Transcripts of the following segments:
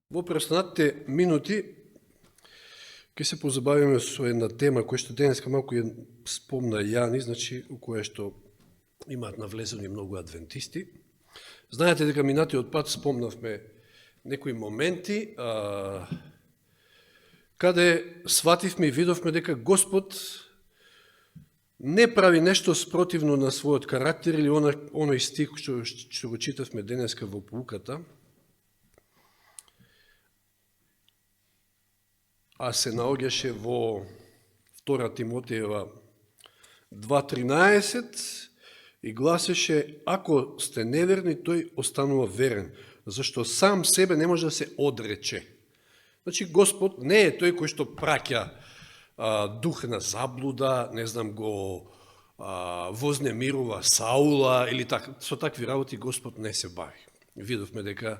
Во преостанатите минути ќе се позабавиме со една тема која што денеска малку ја спомна Јани, значи у која што имаат навлезени многу адвентисти. Знаете дека минатиот пат спомнавме некои моменти каде свативме и видовме дека Господ не прави нешто спротивно на својот карактер или оној стих што го читавме денеска во поуката, а се наоѓаше во 2 Тимотиева 2.13 и гласеше: ако сте неверни, тој останува верен, зашто сам себе не може да се одрече. Значи, Господ не е тој кој што праќа дух на заблуда, не знам, го вознемирува Саула или со такви работи Господ не се бави. Видовме дека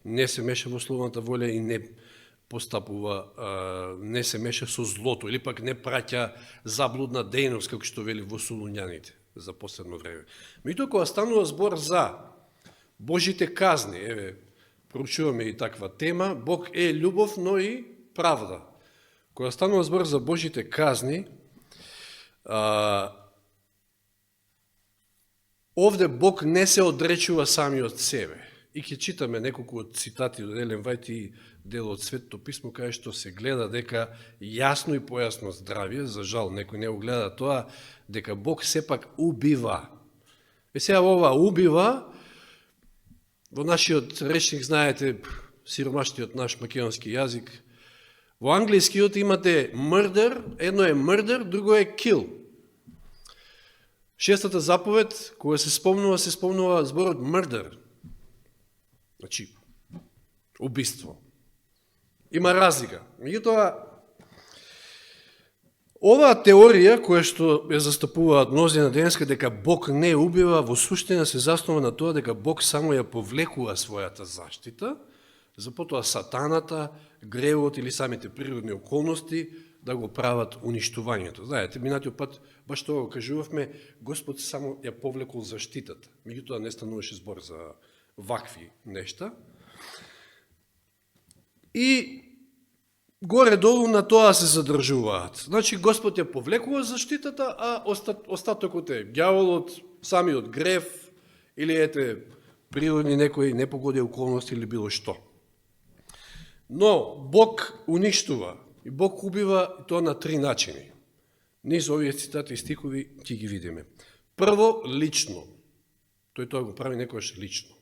не се меша во словната воља и не постапува, не се меша со злото, или пак не праќа заблудна дејност, како што вели во Солуњаните за последно време. Меѓутоа, кога станува збор за Божите казни, еве, проучуваме и таква тема, Бог е љубов, но и правда. Кога станува збор за Божите казни, овде Бог не се одречува самиот себе. И ќе читаме неколку од цитати од Елен Вајт и дел од Светото писмо, кај што се гледа дека јасно и појасно здравие, за жал некој не го гледа тоа, дека Бог сепак убива. Е сега ова убива, во нашиот речник, знаете, сиромаштиот наш македонски јазик, во англискиот имате murder, едно е murder, друго е kill. Шестата заповед, кога се спомнува зборот murder. Значи, убиство. Има разлика. Меѓутоа, оваа теорија, која што ја застапуваат мнозина денеска, дека Бог не убива, во суштина се заснова на тоа дека Бог само ја повлекува својата заштита, за потоа сатаната, гревот или самите природни околности да го прават уништувањето. Знаете, минатиот пат, баш тоа го кажувавме, Господ само ја повлекол заштитата. Меѓутоа не стануваше збор за вакви нешта. И горе-долу на тоа се задржуваат. Значи, Господ ја повлекува заштитата, а остатокот е ѓаволот, самиот грев, или ете, природни некои непогоди околности или било што. Но Бог уништува и Бог убива тоа на 3 начини. Низ овие цитати и стихови ќе ги видиме. Прво, лично. Тој тоа го прави некојаш лично.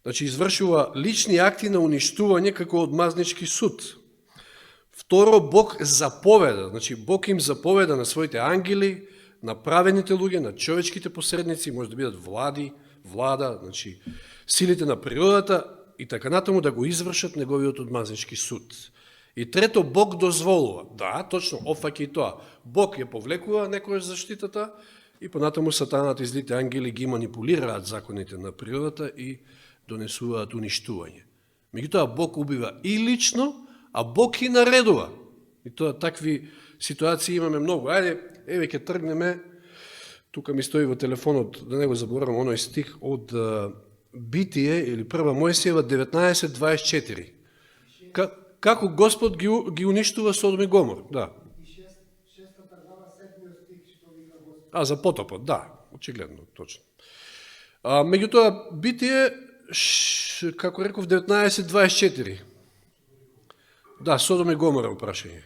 Значи, извршува лични акти на уништување како одмазнички суд. Второ, Бог заповеда. Значи, Бог им заповеда на своите ангели, на правените луѓе, на човечките посредници, може да бидат влада, значи, силите на природата и така натаму да го извршат неговиот одмазнички суд. И трето, Бог дозволува. Да, точно, опфаќа и тоа. Бог ја повлекува некојаш заштитата и понатаму сатаната и злите ангели ги манипулираат законите на природата и донесуваат уништување. Меѓутоа, Бог убива и лично, а Бог и наредува. И тоа такви ситуации имаме многу. Ајде, еве ќе тргнеме, тука ми стои во телефонот, да не го заборавам, оној стих од Битие, или Прва Мојсиева 19.24. Како Господ ги уништува Содом и Гомор. Да. А, за потопот, да, очигледно, точно. Меѓутоа, Битие, како реков, 19.24. Да, Содом и Гомора прашање.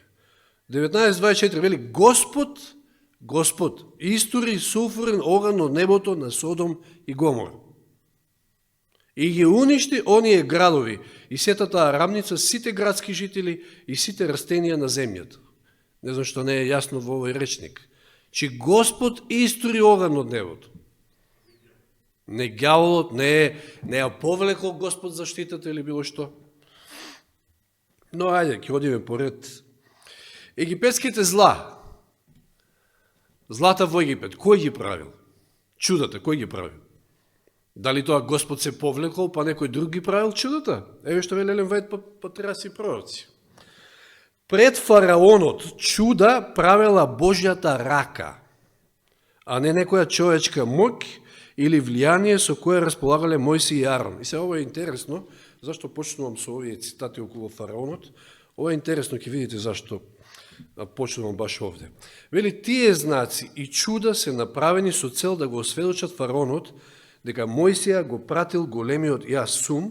19.24 вели: Господ истури сулфурен оган од небото на Содом и Гомора и ги уништи оние градови и сетата рамница, сите градски жители и сите растенија на земјата. Не знам што не е јасно во овој речник. Че Господ истури оган од небото. Не ѓаволот, не ја повлекол Господ заштитата или било што. Но ајде, ќе одиме поред. Египетските злата во Египет, кој ги правил? Чудата, кој ги правил? Дали тоа Господ се повлекол, па некој друг ги правил чудата? Еве што вели Елен Вајт по траси пророци. Пред фараонот чуда правила Божјата рака, а не некоја човечка моќ или влијание со кое располагале Мојси и Арон. И се ова е интересно, зашто почнувам со овие цитати околу фараонот. Ова е интересно, ќе видите зашто почнувам баш овде. Вели, тие знаци и чуда се направени со цел да го осведочат фараонот дека Мојсија го пратил големиот Јасум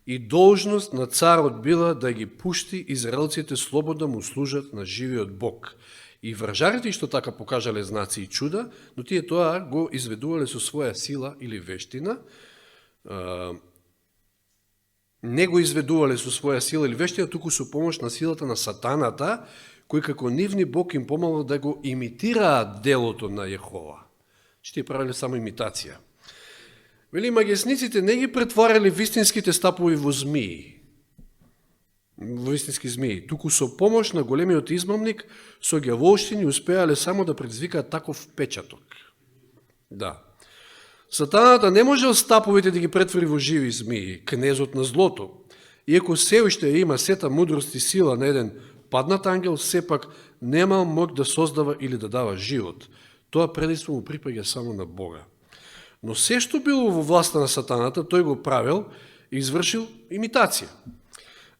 и должност на царот била да ги пушти израелците слободно му служат на живиот Бог. И вражарите што така покажале знаци и чуда, но тие тоа го изведувале со своја сила или вештина, не го изведувале со своја сила или вештина, туку со помош на силата на сатаната, кој како нивни Бог им помогнал да го имитираат делото на Јехова. Тие правиле само имитација. Вели, магесниците не ги претварали вистинските стапови во змии, во вистински змии, туку со помош на големиот измамник, со ѓаволштини успеале само да предизвикаат таков печаток. Да. Сатаната не можел стаповите да ги претвори во живи змии, кнезот на злото. Иако се уште има сета мудрост и сила на еден паднат ангел, сепак немал мог да создава или да дава живот. Тоа предиство му припаѓа само на Бога. Но се што било во власта на сатаната, тој го правил и извршил имитација.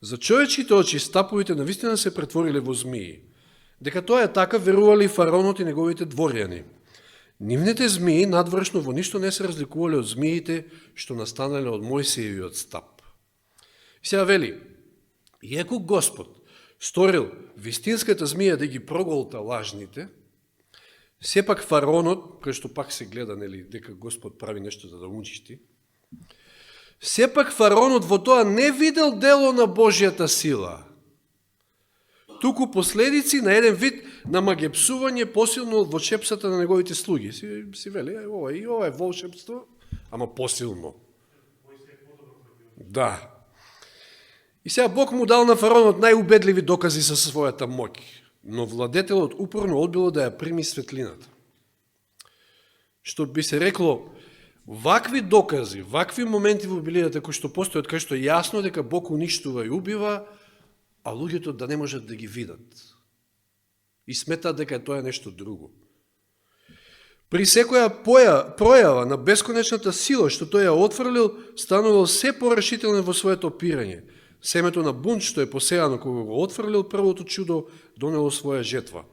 За човечките очи стаповите навистина се претвориле во змии. Дека тоа е така, верували фараонот и неговите дворјани. Нивните змии надвршно во ништо не се разликувале од змиите што настанале од Мојсиевиот стап. И сега вели, иако Господ сторил вистинската змија да ги проголта лажните, сепак фараонот, кај што пак се гледа, нели, дека Господ прави нешто за да уничти, сепак фараонот во тоа не видел дело на Божјата сила, туку последици на еден вид на магепсување посилно во чепсата на неговите слуги. Си вели, ова е волшебство, ама посилно. Да. И сега Бог му дал на фараонот најубедливи докази за својата моќ, но владетелот упорно одбило да ја прими светлината. Што би се рекло, вакви докази, вакви моменти во Библијата кои што постојат, кај што јасно дека Бог уништува и убива, а луѓето да не можат да ги видат. И сметаат дека тоа е нешто друго. При секоја пројава на бесконечната сила што тој ја отфрлил, станувал се порешителен во своето опирање. Семето на бунт што е посејано кога го отфрлил првото чудо, донело своја жетва.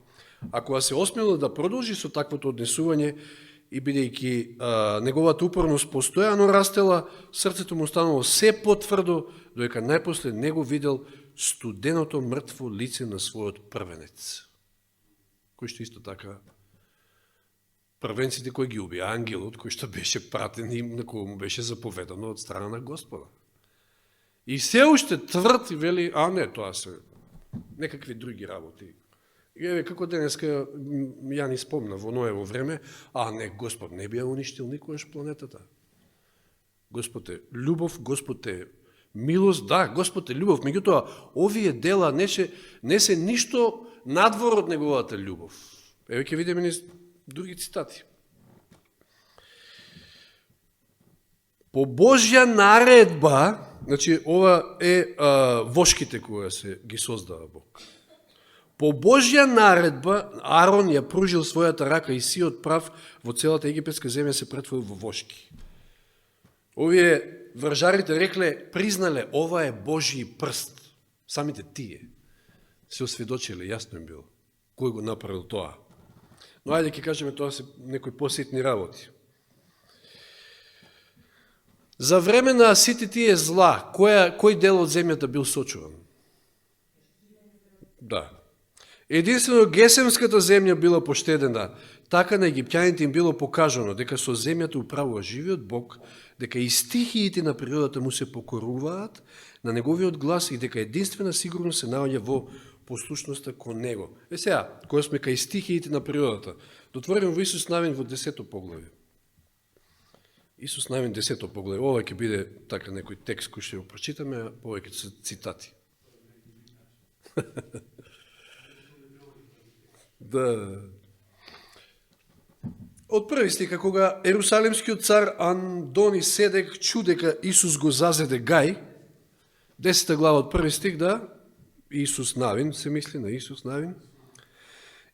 А кога се осмелил да продолжи со таквото однесување и бидејќи неговата упорност постојано растела, срцето му станало се потврдо, додека најпосле не го видел студеното мртво лице на својот првенец. Кој што исто така првенците кои ги уби ангелот, кој што беше пратен и на кој му беше заповедано од страна на Господа. И се уште тврд и вели, а не, тоа се некакви други работи. Еве, како денеска ја ни спомна во Ноево време, а не, Господ не би ја уништил никогаш планетата. Господ е љубов, Господ е милост, да, Господ е љубов, меѓутоа, овие дела не се ништо надвор од неговата љубов. Еве ќе видиме низ други цитати. По Божја наредба, значи ова е вошките која се ги создава Бог. По Божја наредба Арон ја пружил својата рака и сиот прав во целата египетска земја се претворил во вошки. Овие вржарите рекле, признале, ова е Божји прст. Самите тие се осведочиле, јасно им било, кој го направил тоа. Но ајде ќе кажеме, тоа се некои посетни работи. За време на сите тие зла, кој дел од земјата бил сочуван? Да. Единствено Гесемската земја била поштедена, така на египтјаните им било покажано дека со земјата управува живиот Бог, дека и стихиите на природата му се покоруваат на неговиот глас и дека единствена сигурност се наоѓа во послушноста кон него. Сега, кога сме кај стихиите на природата, дотворим во Исус Навин во 10 поглавје. Исус Навин 10 поглавје. Ова ќе биде така некој текст кој ќе го прочитаме, а повеќе се цитати. Да. Од први стих, кога ерусалимскиот цар Андони Седек чу дека Исус го зазеде гај, 10 глава од први стих, да, Исус Навин, се мисли на Исус Навин,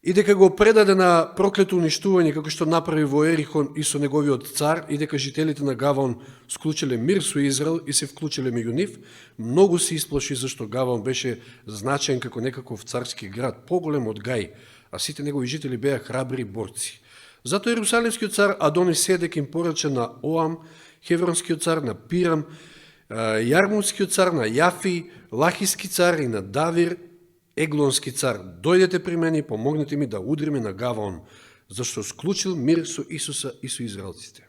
и дека го предаде на проклето уништување, како што направи во Ерихон и со неговиот цар, и дека жителите на Гаваон склучиле мир со Израел и се вклучиле меѓу нив, многу се исплаши зашто Гаваон беше значен како некаков царски град, поголем од Гај, а сите негови жители беа храбри борци. Зато Ерусалимскиот цар Адони Седек им порача на Оам, Хевронскиот цар на Пирам, Јармутскиот цар на Јафи, Лахиски цар и на Давир, Еглонски цар, дојдете при мене и помогнете ми да удриме на Гаваон, зашто склучил мир со Исуса и со израелците.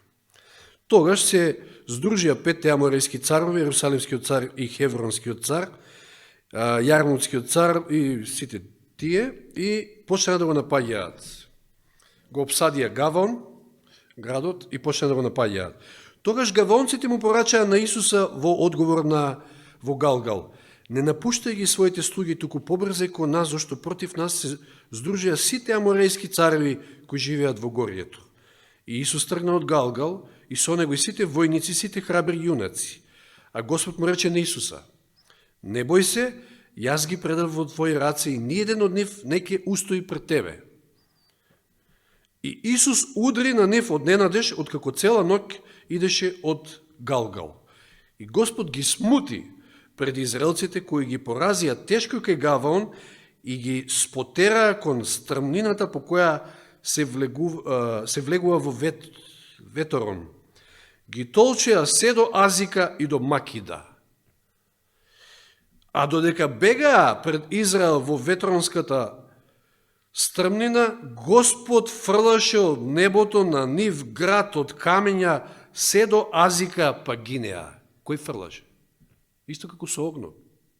Тогаш се здружија петте аморејски царови, Ерусалимскиот цар и Хевронскиот цар, Јармутскиот цар и сите тие, и почнаа да го напаѓаат. Го обсадија Гаваон, градот, и почнаа да го напаѓаат. Тогаш гаваонците му порачаа на Исуса во одговор во Галгал: не напуштај ги своите слуги, туку побрзај кон нас, зашто против нас се здружија сите аморејски цареви кои живеат во горието. И Исус тргна од Галгал, и со него и сите војници, сите храбри јунаци. А Господ му рече на Исуса: не бој се, јас ги предав во твои раце и ниеден од нив не ќе устои пред тебе. И Исус удри на нив од ненадеж, откако цела ноќ идеше од Галгал. И Господ ги смути пред израелците кои ги поразија тешко кај Гаваон и ги спотераа кон стрмнината по која се влегува во веторон. Ги толчеа се до Азика и до Макида. А додека бегаа пред Израел во ветронската стрмнина, Господ фрлаше од небото на нив град од камења се до Азика, па гинеа. Кој фрлаше? Исто како со огно.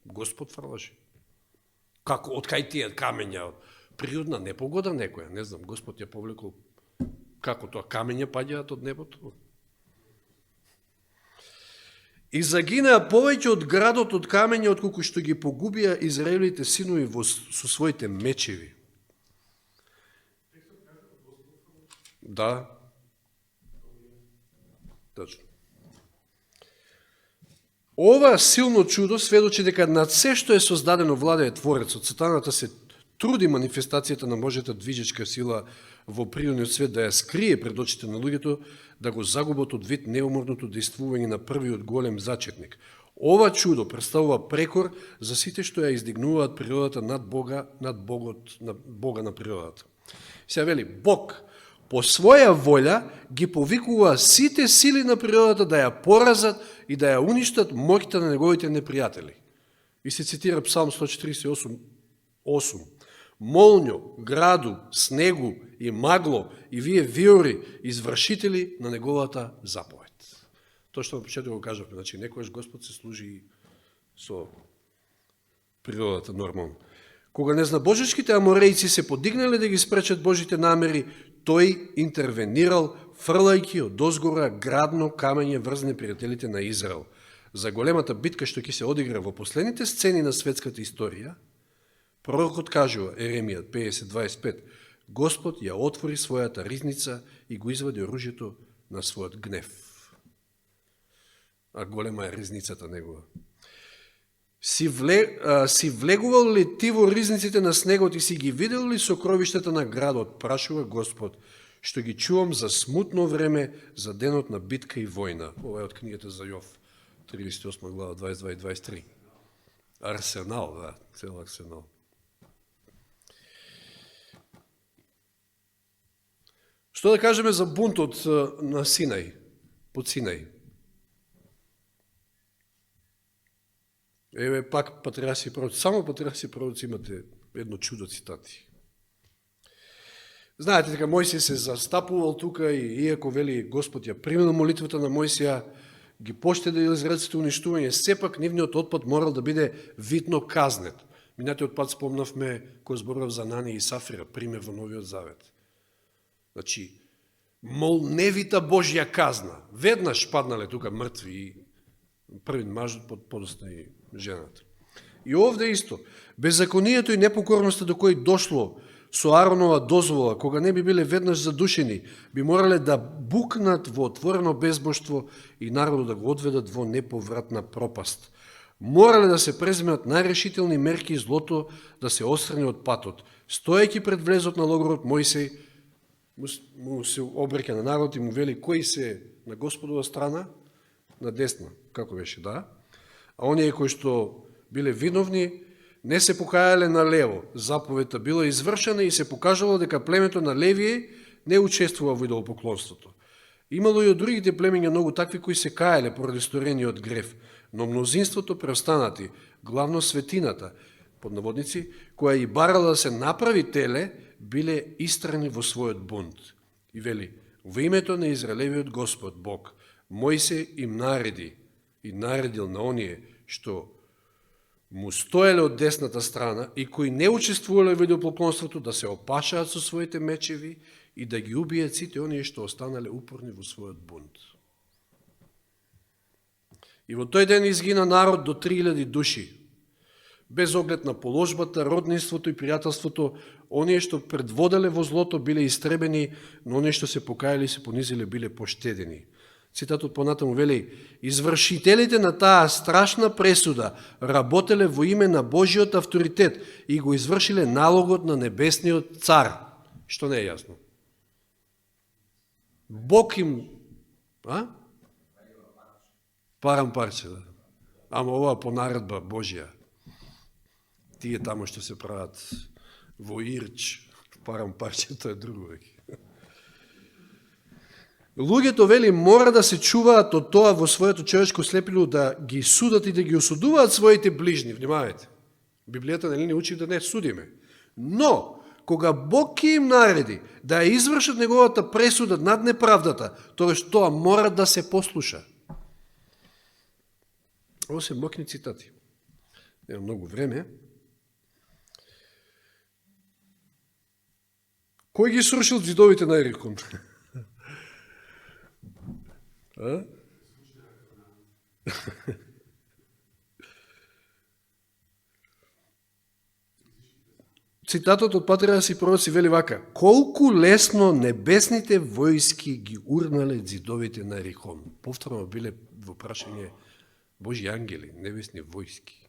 Господ фрлаше. Како, од кај тие камења? Природна непогода некоја, не знам, Господ ја повлекол. Како тоа, камења паѓаат од небото? И загинаа повеќе од градот од камења, отколку што ги погубија израелите синови со своите мечеви. Да. Точно. Ова силно чудо сведочи дека над се што е создадено владее Творецот. Сатаната се труди манифестацијата на Божјата движечка сила во природниот свет да ја скрие пред очите на луѓето, да го загубат од вид неуморното действување на првиот голем зачетник. Ова чудо представува прекор за сите што ја издигнуваат природата над Бога, над Бога на природата. Сега вели, Бог по своја волја ги повикува сите сили на природата да ја поразат и да ја уништат моќта на неговите непријатели. И се цитира Псалм 148:8. Молњо, граду, снегу и магло и вие виори, извршители на неговата заповед. Тоа што на почеток го кажавме, значи некојаш Господ се служи со природата нормално. Кога незнабожечките аморејци се подигнале да ги спречат Божите намери, тој интервенирал, фрлајќи од озгора градно камење врз непријателите на Израел. За големата битка што ќе се одигра во последните сцени на светската историја, пророкот кажува, Еремија 50:25, Господ ја отвори својата ризница и го извади оружјето на својот гнев. А голема е ризницата негова. Си влегувал ли ти во ризниците на снегот и си ги видел ли сокровиштата на градот, прашува Господ, што ги чувам за смутно време, за денот на битка и војна. Ова е од книгата за Јов, 38 глава, 22 и 23. Арсенал, да, цел арсенал. Што да кажеме за бунтот на Синај, под Синај? Еве пак патриарси и пророци. Само патриарси и пророци имате едно чудо цитати. Знаете дека Мојсија се застапувал тука и иако вели Господ ја примил молитвата на Мојсија, ги поштеде израелците уништување, сепак нивниот отпад морал да биде видно казнет. Минатиот пат спомнавме кој зборував за Анани и Сафира, пример во Новиот Завет. Значи, молневита Божја казна. Веднаш паднале тука мртви и првин мажот подоста и жената. И овде исто, беззаконието и непокорноста до кој дошло со Аронова дозвола, кога не би биле веднаш задушени, би морале да букнат во отворено безбожство и народот да го одведат во неповратна пропаст. морале да се преземат најрешителни мерки злото да се острани од патот. Стоејќи пред влезот на логорот, Мојсей му се обреќа на народ и му вели кои се на Господова страна, на десна, како беше, да? А оние кои што биле виновни, не се покаяле на лево. Заповедта била извршена и се покажало дека племето на Левие не учествува во идолопоклонството. Имало и од другите племења многу такви кои се каеле поради сторениот грев, но мнозинството преостанати, главно светината, под наводници, која и барала да се направи теле, биле истрани во својот бунт. И вели, во името на Израелевиот Господ, Бог, Мојсе им нареди и наредил на оние што му стоеле од десната страна и кои не учествувале во идолопоклонството да се опашаат со своите мечеви и да ги убијат сите оние што останале упорни во својот бунт. И во тој ден изгина народ до 3000 души. Без оглед на положбата, роднинството и пријателството, оние што предводеле во злото биле истребени, но оние што се покајали и се понизиле биле поштедени. Цитатот понатаму вели, извршителите на таа страшна пресуда работеле во име на Божиот авторитет и го извршиле налогот на небесниот цар. Што не е јасно? Бог им... Парам парче, да. Ама ова по наредба Божија. Тие тамо што се прават во Ирч, парам парче, тоа е друго веќе. Луѓето, вели, мора да се чуваат од тоа во своето човечко слепило да ги судат и да ги осудуваат своите ближни. Внимавајте. Библијата не учи да не судиме. Но, кога Бог ќе им нареди да ја извршат неговата пресуда над неправдата, тоа мора да се послуша. Ово се мокни цитати. Нема многу време. Кој ги срушил зидовите на Ерихон? Цитатот од Патриарси и пророци вели вака: колку лесно небесните војски ги урнале зидовите на Ерихон. Повторно биле во прашање Божи ангели, небесни војски.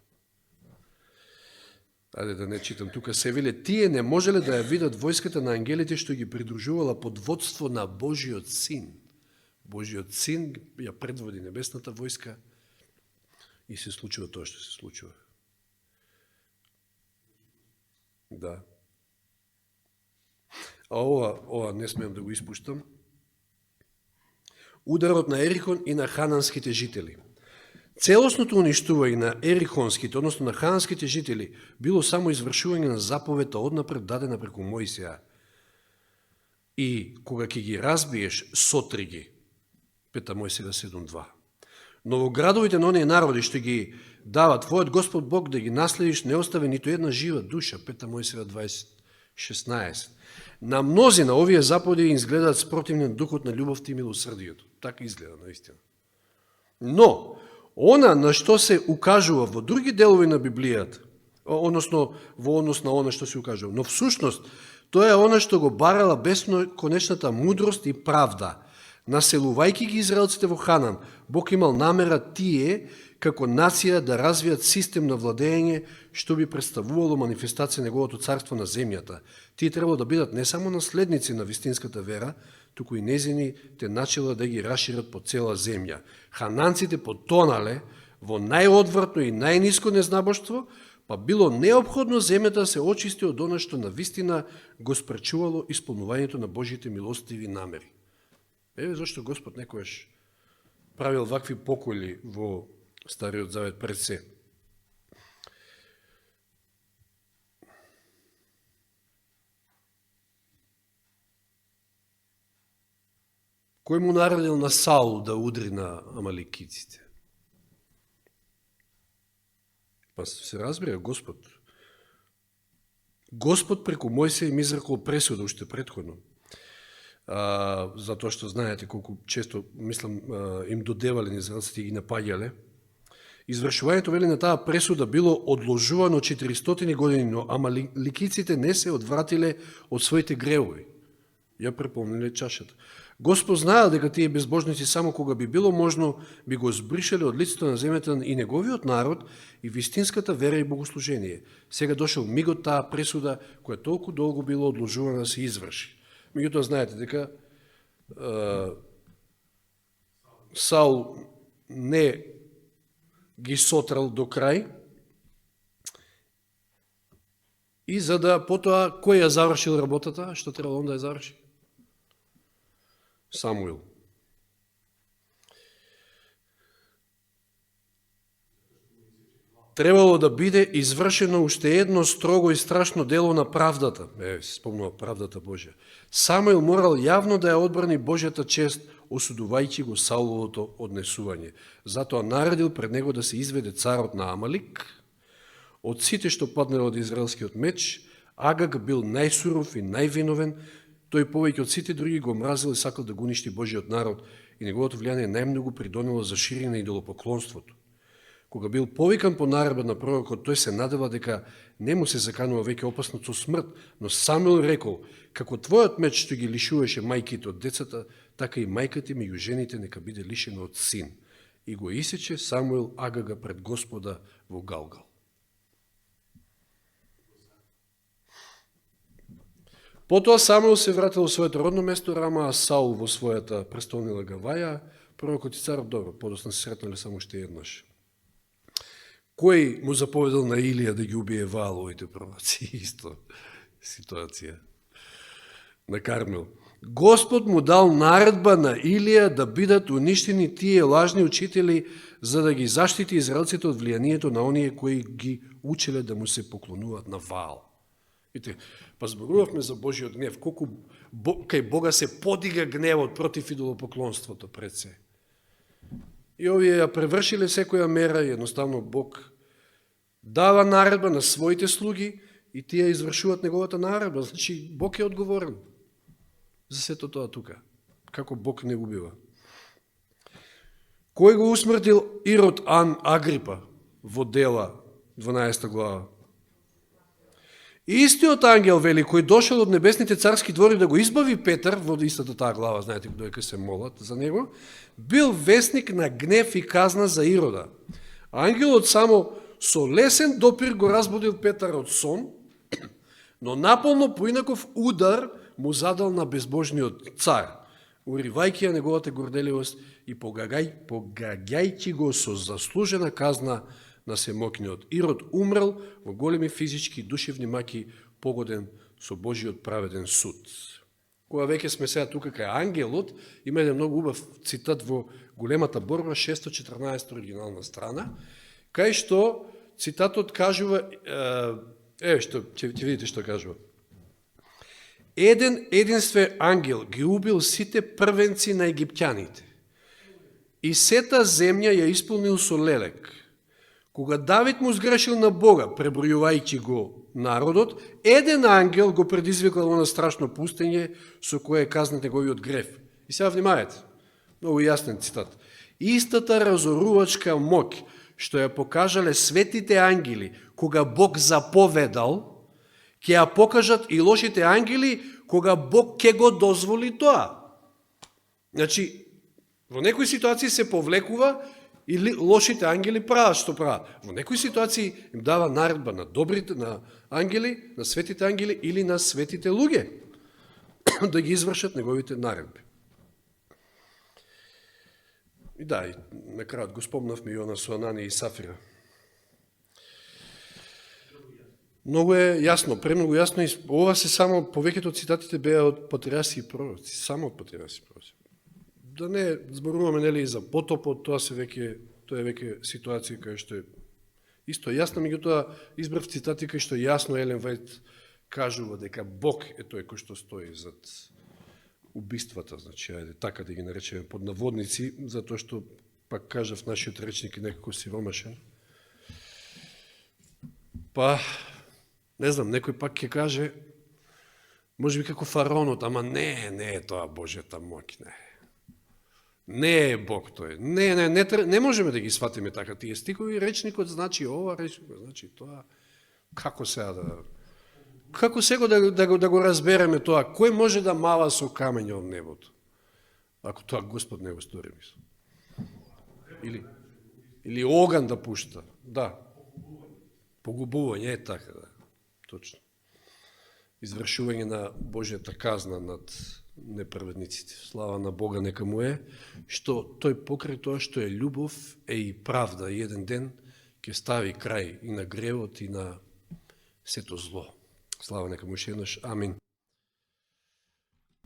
Ајде да не читам тука, се веле, тие не можеле да ја видат војската на ангелите што ги придружувала под водство на Божиот син. Божиот син ја предводи небесната војска и се случува тоа што се случува. Да. А ова не смеам да го испуштам. Ударот на Ерихон и на хананските жители. Целосното уништување на ерихонските, односно на хананските жители, било само извршување на заповета однапред дадена преку Мојсија. И кога ќе ги разбиеш, сотри ги. Пета Мојсија 7.2. Но во градовите на оние народи што ги дава твојот Господ Бог да ги наследиш, не остави ниту една жива душа. Пета Мојсија 20.16. На мнозина овие заповеди изгледаат спротивни на духот на љубовта и милосрдието. Така изгледа наистина. Но она на што се укажува во други делови на Библијата, односно во однос на она што се укажува, но всушност тоа е она што го барала бесконечната мудрост и правда. Населувајќи ги израелците во Ханан, Бог имал намера тие како нација да развијат систем на владење што би представувало манифестација неговото царство на земјата. Тие требало да бидат не само наследници на вистинската вера, туку и незините начела да ги расшират по цела земја. Хананците потонале во најодвратно и најниско незнабоштво, па било неопходно земјата да се очисти од она што на вистина го спречувало исполнувањето на Божите милостиви намери. Еве зашто Господ некојаш правил вакви поколи во Стариот Завет пред се. Кој му наредил на Саул да удри на амаликиците? Па се разбира Господ. Господ преку Мојсија им изрекол пресуда уште претходно. Затоа што знаете колку често, мислам, им додевале на израелците и ги напаѓале. Извршувањето, вели, на таа пресуда било одложувано 400 години, но амаликиците не се одвратиле од своите гревови. ја преполниле чашата. Господ знаел дека тие безбожници само кога би било можно би го збришале од лицето на земјата и неговиот народ и вистинската вера и богослужение. Сега дошол мигот таа пресуда која толку долго било одложувана да се изврши. Меѓутоа знаете дека Саул не ги сотрал до крај и за да потоа кој ја завршил работата, што требало он да ја заврши? Самуил. Требало да биде извршено уште едно строго и страшно дело на правдата. Се спомнува правдата Божја. Самуил морал јавно да ја одбрани Божјата чест, осудувајќи го Сауловото однесување. Затоа наредил пред него да се изведе царот на Амалик. Од сите што паднале од израелскиот меч, Агаг бил најсуров и највиновен. Тој повеќе од сите други го мразил и сакал да го уништи Божиот народ и неговото влијание најмногу придонело за ширење на идолопоклонството. Кога бил повикан по наредба на пророкот, тој се надева дека не му се заканува веќе опасно со смрт, но Самуил рекол: како твојот меч што ги лишуваше мајките од децата, така и мајката меѓу жените нека биде лишена од син. И го исече Самуил Агага пред Господа во Галгал. Потоа Самуил се вратил во своето родно место Рама, а Саул во својата престолнина Гаваја. Пророкот и царот, добро, подоцна се сретнале само уште еднаш. Кој му заповедал на Илија да ги убие Вааловите пророци? Исто ситуација. На Кармел. Господ му дал наредба на Илија да бидат уништени тие лажни учители, за да ги заштити израелците од влијанието на оние кои ги учеле да му се поклонуваат на Ваал. Видите, па зборувавме за Божиот гнев, колку кај Бога се подига гневот против идолопоклонството пред се. И овие ја превршиле секоја мера и едноставно Бог дава наредба на своите слуги и тие извршуваат неговата наредба. Значи, Бог е одговорен за сето тоа тука. Како Бог не убива. Кој го усмртил Ирод Агрипа во Дела 12 глава? Истиот ангел, вели, кој дошел од небесните царски двори да го избави Петар, во истата таа глава, знаете доека се молат за него, бил вестник на гнев и казна за Ирода. Ангелот само со лесен допир го разбудил Петар од сон, но наполно поинаков удар му задал на безбожниот цар, уривајќи ја неговата горделивост и погаѓајќи го со заслужена казна на семокниот. Ирод умрел во големи физички и душевни маки, погоден со Божиот праведен суд. Кога веќе сме сега тука кај ангелот, има еден многу убав цитат во Големата борба, 614 оригинална страна, кај што цитатот кажува, ќе видите што кажува. Единствен ангел ги убил сите првенци на египтјаните и сета земја ја исполнил со лелек. Кога Давид му сгрешил на Бога, пребројувајќи го народот, еден ангел го предизвикал на страшно пустење со кое е казнат неговиот греф. И сега внимавајте, многу јаснен цитат. Истата разорувачка моќ што ја покажале светите ангели кога Бог заповедал, ќе ја покажат и лошите ангели кога Бог ќе го дозволи тоа. Значи, во некои ситуации се повлекува или лошите ангели прават што прават. Во некои ситуации им дава наредба на добрите, на ангели, на светите ангели или на светите луѓе да ги извршат неговите наредби. И да, и на крајот го спомнавме и она со Анани и Сафира. Многу е јасно, премногу јасно, и ова се само, повеќето од цитатите беа од патриарси и пророци, само од патриарси и пророци. Да не зборуваме нели за потопот, тоа е веќе ситуација кај што е исто јасно, меѓутоа избрав цитати кај што јасно Елен Вајт кажува дека Бог е тој кој што стои зад убиствата, значи, ајде така да ги наречеме под наводници, затоа што, пак кажав, нашиот речник е некако сиромашен. Па, не знам, некој пак ќе каже, може би како фараонот, ама не е тоа Божјата моќ, не. Не е Бог тој. Не можеме да ги сватиме така тие стикови. Речникот значи ова, речникот значи тоа. Како сега да Како сега да го разбереме тоа? Кој може да мава со камења од небото? Ако тоа Господ не го стори, мислам. Или оган да пушта. Да. Погубување, е така, да. Точно. Извршување на Божјата казна над неправедниците. Слава на Бога нека му е, што тој покрај тоа што е љубов е и правда. И еден ден ќе стави крај и на гревот и на сето зло. Слава нека му ше еднаш. Амин.